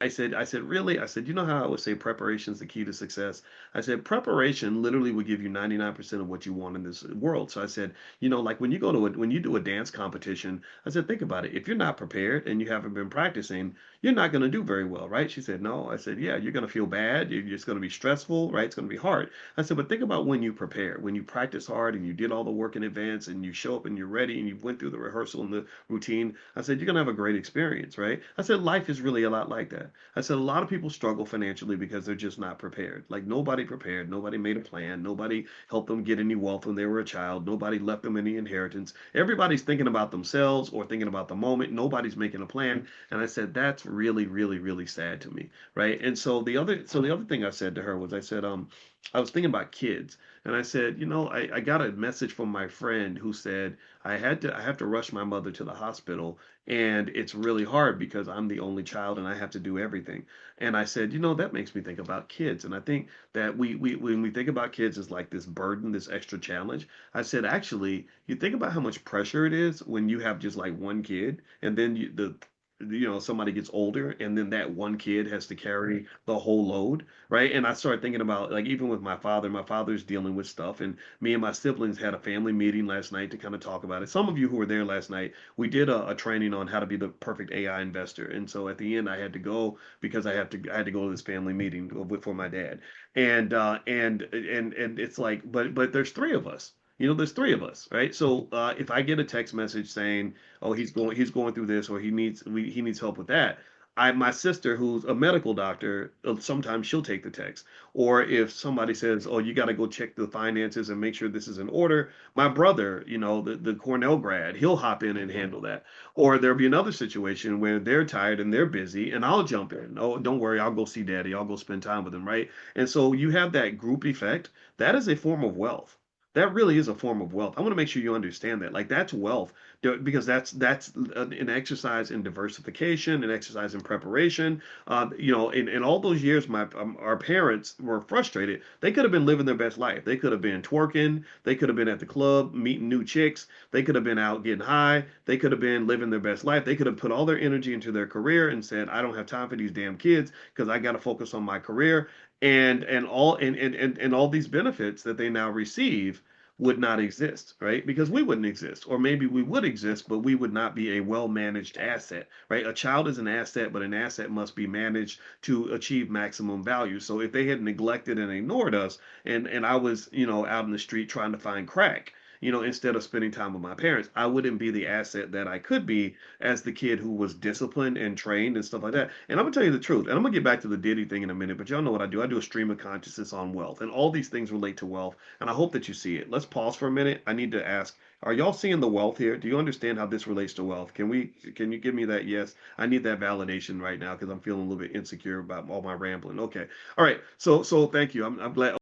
I said, really? I said, you know how I would say preparation is the key to success? I said, preparation literally will give you 99% of what you want in this world. So I said, like when you do a dance competition, I said, think about it. If you're not prepared and you haven't been practicing, you're not going to do very well, right? She said, no. I said, yeah, you're going to feel bad. It's going to be stressful, right? It's going to be hard. I said, but think about when you prepare, when you practice hard and you did all the work in advance and you show up and you're ready and you went through the rehearsal and the routine. I said, you're going to have a great experience, right? I said, life is really a lot like that. I said a lot of people struggle financially because they're just not prepared. Like nobody prepared, nobody made a plan, nobody helped them get any wealth when they were a child, nobody left them any inheritance. Everybody's thinking about themselves or thinking about the moment. Nobody's making a plan. And I said that's really, really, really sad to me, right? And so the other thing I said to her was I was thinking about kids, and I said, I got a message from my friend who said I have to rush my mother to the hospital, and it's really hard because I'm the only child and I have to do everything. And I said, that makes me think about kids. And I think that we when we think about kids as like this burden, this extra challenge, I said, actually, you think about how much pressure it is when you have just like one kid, and then somebody gets older, and then that one kid has to carry the whole load, right? And I started thinking about like even with my father's dealing with stuff, and me and my siblings had a family meeting last night to kind of talk about it. Some of you who were there last night, we did a training on how to be the perfect AI investor. And so at the end, I had to go because I had to go to this family meeting for my dad. And it's like, but there's three of us. There's three of us, right? So if I get a text message saying, "Oh, he's going through this," or he needs help with that, my sister, who's a medical doctor, sometimes she'll take the text. Or if somebody says, "Oh, you got to go check the finances and make sure this is in order," my brother, the Cornell grad, he'll hop in and handle that. Or there'll be another situation where they're tired and they're busy, and I'll jump in. Oh, don't worry, I'll go see daddy. I'll go spend time with him, right? And so you have that group effect. That is a form of wealth. That really is a form of wealth. I want to make sure you understand that. Like that's wealth because that's an exercise in diversification, an exercise in preparation. In all those years, our parents were frustrated. They could have been living their best life. They could have been twerking. They could have been at the club meeting new chicks. They could have been out getting high. They could have been living their best life. They could have put all their energy into their career and said, "I don't have time for these damn kids because I got to focus on my career." And all these benefits that they now receive would not exist, right? Because we wouldn't exist. Or maybe we would exist, but we would not be a well managed asset, right? A child is an asset, but an asset must be managed to achieve maximum value. So if they had neglected and ignored us, and I was, out in the street trying to find crack, instead of spending time with my parents, I wouldn't be the asset that I could be as the kid who was disciplined and trained and stuff like that. And I'm gonna tell you the truth, and I'm gonna get back to the Diddy thing in a minute, but y'all know what I do. I do a stream of consciousness on wealth, and all these things relate to wealth, and I hope that you see it. Let's pause for a minute. I need to ask, are y'all seeing the wealth here? Do you understand how this relates to wealth? Can you give me that yes? I need that validation right now because I'm feeling a little bit insecure about all my rambling. Okay. All right. So thank you. I'm glad.